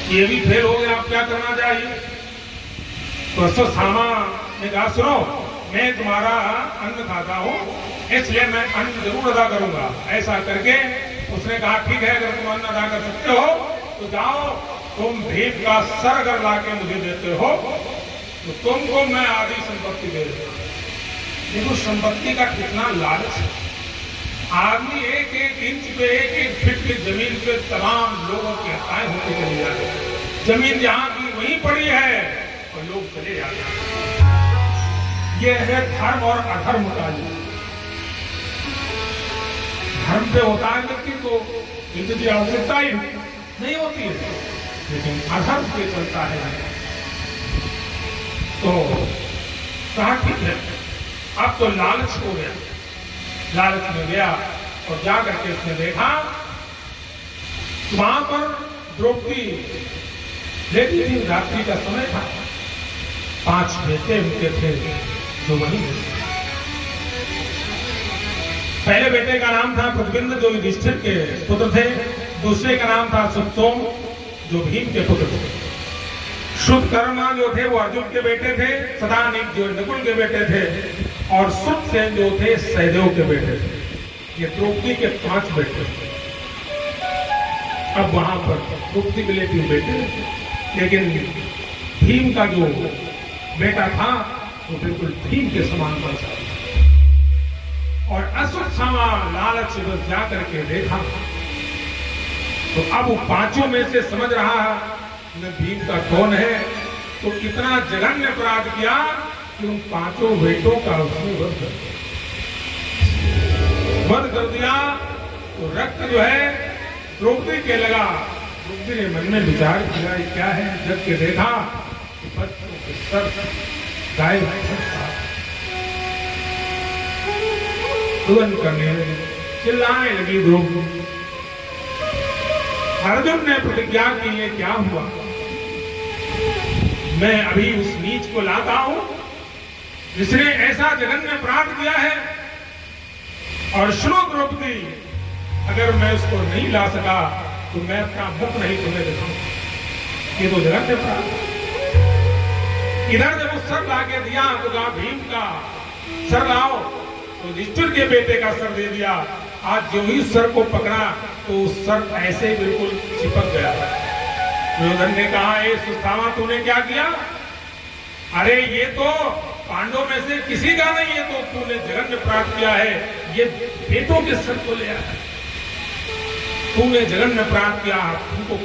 ये भी फेल हो गया, अब क्या करना चाहिए? तो अश्वत्थामा ने कहा सुनो, मैं तुम्हारा अन्न खाता हूं, इसलिए मैं अन्न जरूर अदा करूंगा। ऐसा करके उसने कहा ठीक है, अगर तुम अन्न अदा कर सकते हो तो जाओ, तुम भीम का सर अगर लाके मुझे देते हो तो तुमको मैं आधी संपत्ति दे दूंगा। देखो संपत्ति का कितना लालच है। आदमी एक एक इंच पे, एक एक फीट की जमीन पे तमाम लोगों की हत्याएं होती चली जाती है। जमीन जहां की वहीं पड़ी है और लोग चले जाते हैं। यह है धर्म और अधर्म का युग। धर्म पे होता है व्यक्ति को युद्ध की आवश्यकता ही नहीं होती है, लेकिन अधर्म पे चलता है। तो कहा ठीक है, अब तो लालच हो गया। लालच में गया और जाकर के उसने देखा वहां पर द्रौपदी लेटी थी। रात्रि का समय था। 5 बेटे उनके थे जो वहीं पहले बेटे का नाम था प्रतिबिंद जो युधिष्ठिर के पुत्र थे। दूसरे का नाम था सुतोम जो भीम के पुत्र थे। श्रुतकर्मा जो थे वो अर्जुन के बेटे थे। सदानिक जो नकुल के बेटे थे और श्रुतसेन जो थे सहदेव के बेटे थे। ये द्रौपदी के 5 बेटे थे। अब वहां पर द्रौपदी के लिए 3 बेटे थे, लेकिन भीम का जो बेटा था वो बिल्कुल भीम के समान बचा। और अश्वत्थामा लालच से बस जाकर के देखा तो अब वो 5 में से समझ रहा है न भीम का कौन है, तो कितना जघन्य अपराध किया कि उन 5 बेटों का उसने वध कर दिया। तो रक्त जो है द्रौपदी के लगा। द्रौपदी ने मन में विचार किया क्या है, जब के देखा कि बच्चों के सर गाय तुरंत करने लगी, चिल्लाने लगी द्रौपदी। अर्जुन ने प्रतिज्ञा की ये क्या हुआ? मैं अभी उस नीच को लाता हूं जिसने ऐसा जघन्य अपराध किया है। और सुनो द्रौपदी, अगर मैं उसको नहीं ला सका तो मैं अपना मुख नहीं तुम्हें दिखाऊंगा। ये तो जघन्य अपराध। इधर जब उस सर लाके दिया तो कहा भीम का सर लाओ, तो युधिष्ठिर के बेटे का सर दे दिया। आज जो ही सर को पकड़ा तो उस सर ऐसे बिल्कुल चिपक गया। दुर्योधन ने कहा ए सुस्थामा तूने क्या किया? अरे ये तो पांडवों में से किसी का नहीं है, तो तूने जघन्य अपराध किया है। ये बेटों के सर को ले आया, तूने जघन्य अपराध किया। तुमको